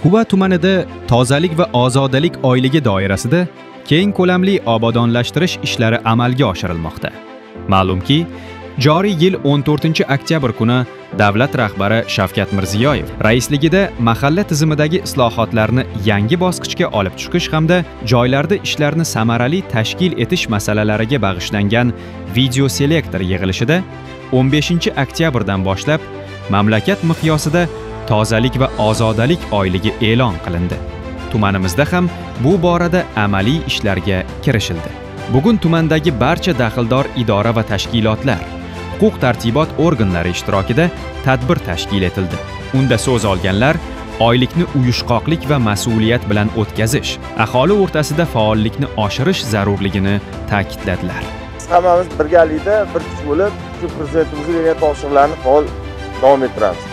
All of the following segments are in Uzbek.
Quva tumanida tozalik va ozodalik oyligi doirasida keng ko'lamli obodonlashtirish ishlari amalga oshirilmoqda. Ma'lumki, joriy yil 14-oktyabr kuni davlat rahbari Shavkat Mirziyoyev raisligida mahalla tizimidagi islohotlarni yangi bosqichga olib chiqish hamda joylarda ishlarni samarali tashkil etish masalalariga bag'ishlangan video selektor yig'ilishida 15-oktyabrdan boshlab mamlakat miqyosida tozalik va ozodalik oyligi e'lon qilindi. Tumanimizda ham bu borada amaliy ishlarga kirishildi. Bugun tumandagi barcha daxldor idora va tashkilotlar, huquq-tartibot organlari ishtirokida tadbir tashkil etildi. Unda so'z olganlar oylikni uyushqoqlik va mas'uliyat bilan o'tkazish, aholi o'rtasida faollikni oshirish zarurligini ta'kidladilar. Hammamiz birgalikda bir kuch bo'lib, shu prezidentimizga bergan topshiriqlarni faol davom ettiramiz.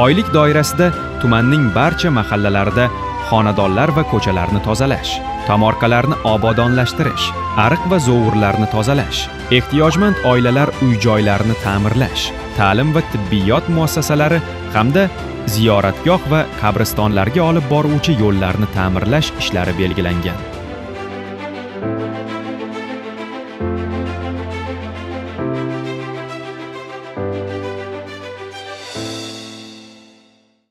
Oylik doirasida tumanning barcha mahallalarida xonadonlar va ko'chalarni tozalash, tomorqalarni obodonlashtirish, ariq va zovurlarni tozalash, ehtiyojmand oilalar uy-joylarini ta'mirlash, ta'lim va tibbiyot muassasalari hamda ziyoratgoh va qabristonlarga olib boruvchi yo'llarni ta'mirlash ishlari belgilangan.